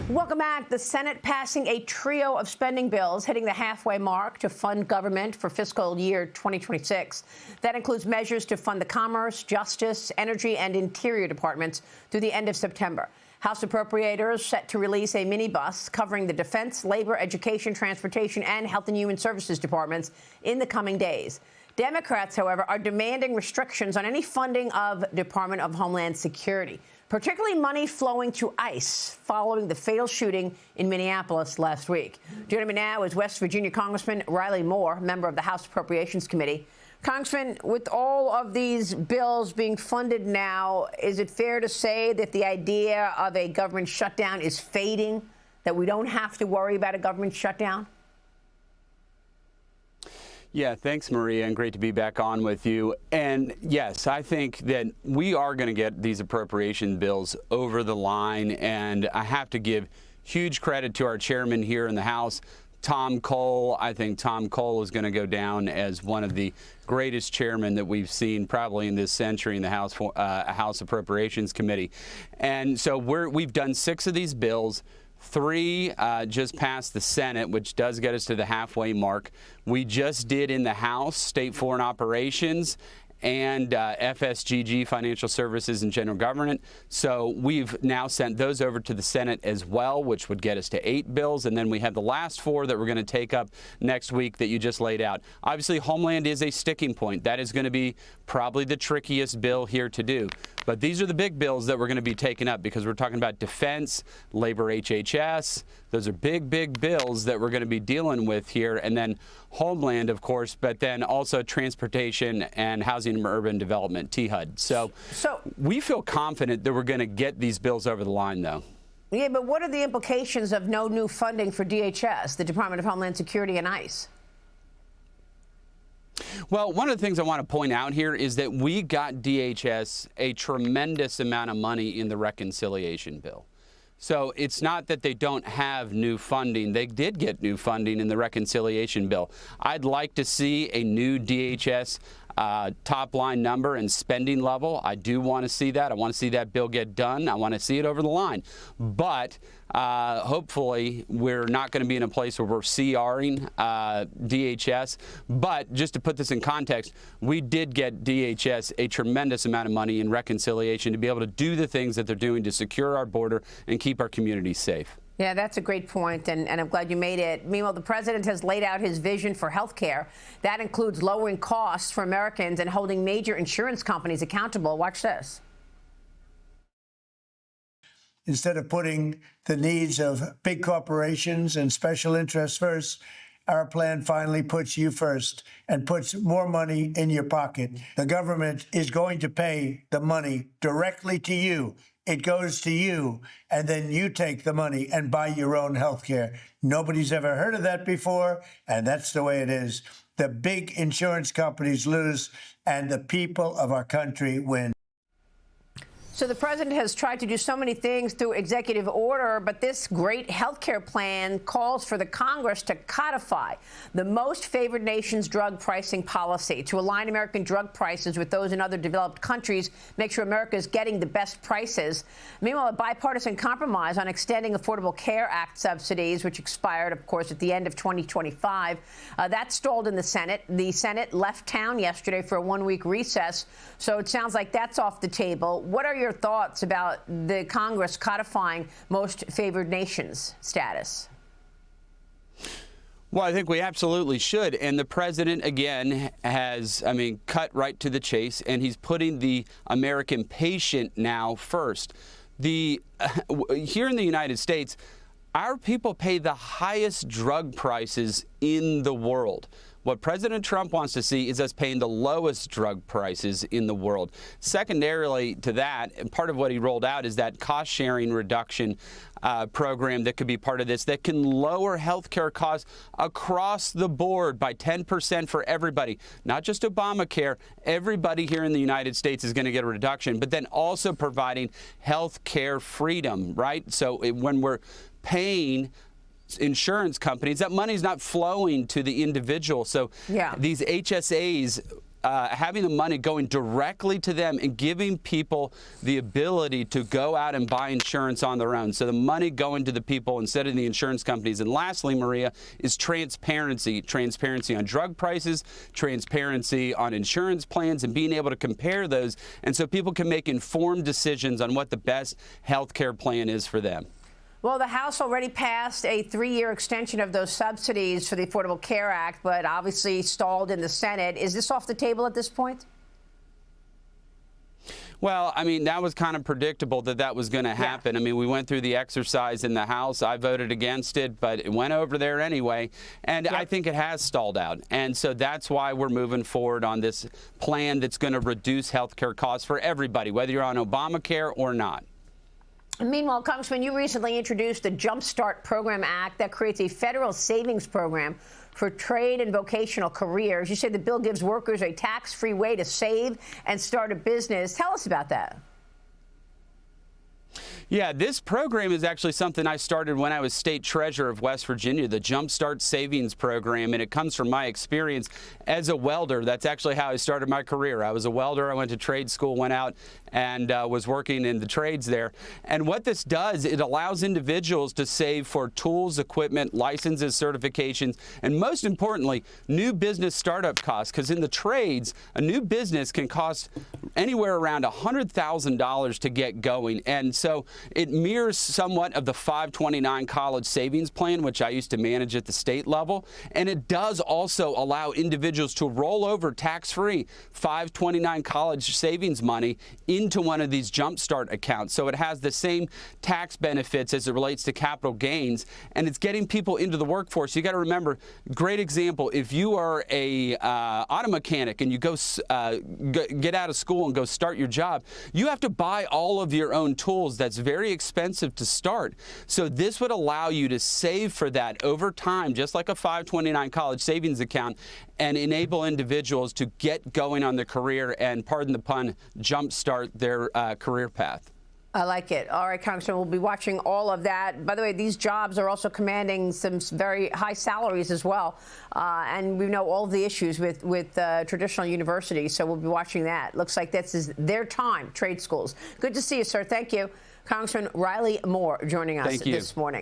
Welcome back. The Senate passing a trio of spending bills hitting the halfway mark to fund government for fiscal year 2026. That includes measures to fund the Commerce, Justice, Energy, and Interior departments through the end of September. House appropriators set to release a minibus covering the Defense, Labor, Education, Transportation, and Health and Human Services departments in the coming days. Democrats, however, are demanding restrictions on any funding of Department of Homeland Security, particularly money flowing to ICE following the fatal shooting in Minneapolis last week. Joining me now is West Virginia Congressman Riley Moore, member of the House Appropriations Committee. Congressman, with all of these bills being funded now, is it fair to say that the idea of a government shutdown is fading, that we don't have to worry about a government shutdown? Yeah, thanks, Maria, and great to be back on with you. And yes, I think that we are going to get these appropriation bills over the line, and I have to give huge credit to our chairman here in the House, Tom Cole. I think Tom Cole is going to go down as one of the greatest chairmen that we've seen probably in this century in the House Appropriations Committee. And so we've done 6 of these bills. 3 just passed the Senate, which does get us to the halfway mark. We just did in the House State Foreign Operations and FSGG, Financial Services and General Government. So we've now sent those over to the Senate as well, which would get us to 8 bills. And then we have the last 4 that we're going to take up next week that you just laid out. Obviously, Homeland is a sticking point. That is going to be probably the trickiest bill here to do. But these are the big bills that we're going to be taking up because we're talking about defense, labor HHS. Those are big, big bills that we're going to be dealing with here. And then Homeland, of course, but then also transportation and housing and urban development, THUD. So we feel confident that we're going to get these bills over the line, though. Yeah, but what are the implications of no new funding for DHS, the Department of Homeland Security, and ICE? Well, one of the things I want to point out here is that we got DHS a tremendous amount of money in the reconciliation bill. So it's not that they don't have new funding. They did get new funding in the reconciliation bill. I'd like to see a new DHS top line number and spending level. I do want to see that. I want to see that bill get done. I want to see it over the line. But hopefully we're not going to be in a place where we're CRing DHS. But just to put this in context, we did get DHS a tremendous amount of money in reconciliation to be able to do the things that they're doing to secure our border and keep our communities safe. Yeah, that's a great point, and I'm glad you made it. Meanwhile, the president has laid out his vision for health care. That includes lowering costs for Americans and holding major insurance companies accountable. Watch this. Instead of putting the needs of big corporations and special interests first, our plan finally puts you first and puts more money in your pocket. The government is going to pay the money directly to you. It goes to you, and then you take the money and buy your own health care. Nobody's ever heard of that before, and that's the way it is. The big insurance companies lose, and the people of our country win. So the president has tried to do so many things through executive order, but this great health care plan calls for the Congress to codify the most favored nation's drug pricing policy to align American drug prices with those in other developed countries, make sure America is getting the best prices. Meanwhile, a bipartisan compromise on extending Affordable Care Act subsidies, which expired, of course, at the end of 2025, that stalled in the Senate. The Senate left town yesterday for a 1-week recess, so it sounds like that's off the table. What are your thoughts about the Congress codifying most favored nations status? Well, I think we absolutely should. And the president, again, has, cut right to the chase, and he's putting the American patient now first. Here in the United States, our people pay the highest drug prices in the world. What President Trump wants to see is us paying the lowest drug prices in the world. Secondarily to that, and part of what he rolled out is that cost-sharing reduction program that could be part of this that can lower healthcare costs across the board by 10% for everybody. Not just Obamacare. Everybody here in the United States is going to get a reduction, but then also providing healthcare freedom, right? So when we're paying insurance companies, that money's not flowing to the individual. So these HSAs having the money going directly to them and giving people the ability to go out and buy insurance on their own. So the money going to the people instead of the insurance companies. And lastly, Maria, is transparency. Transparency on drug prices, transparency on insurance plans, and being able to compare those. And so people can make informed decisions on what the best health care plan is for them. Well, the House already passed a 3-year extension of those subsidies for the Affordable Care Act, but obviously stalled in the Senate. Is this off the table at this point? Well, I mean, that was kind of predictable that was going to happen. Yeah. I mean, we went through the exercise in the House. I voted against it, but it went over there anyway. And I think it has stalled out. And so that's why we're moving forward on this plan that's going to reduce health care costs for everybody, whether you're on Obamacare or not. Meanwhile, Congressman, you recently introduced the Jumpstart Program Act that creates a federal savings program for trade and vocational careers. You say the bill gives workers a tax-free way to save and start a business. Tell us about that. Yeah, this program is actually something I started when I was state treasurer of West Virginia, the Jumpstart Savings Program, and it comes from my experience as a welder. That's actually how I started my career. I was a welder. I went to trade school, went out and was working in the trades there. And what this does, it allows individuals to save for tools, equipment, licenses, certifications, and most importantly, new business startup costs. Because in the trades, a new business can cost anywhere around $100,000 to get going. And so it mirrors somewhat of the 529 college savings plan, which I used to manage at the state level. And it does also allow individuals to roll over tax-free 529 college savings money into one of these Jumpstart accounts. So it has the same tax benefits as it relates to capital gains, and it's getting people into the workforce. You got to remember, great example, if you are a auto mechanic and you get out of school and go start your job, you have to buy all of your own tools. That's very expensive to start. So this would allow you to save for that over time, just like a 529 college savings account, and enable individuals to get going on their career and, pardon the pun, jumpstart their career path. I like it. All right, Congressman, we'll be watching all of that. By the way, these jobs are also commanding some very high salaries as well. And we know all of the issues with traditional universities, so we'll be watching that. Looks like this is their time, trade schools. Good to see you, sir. Thank you. Congressman Riley Moore joining us this morning.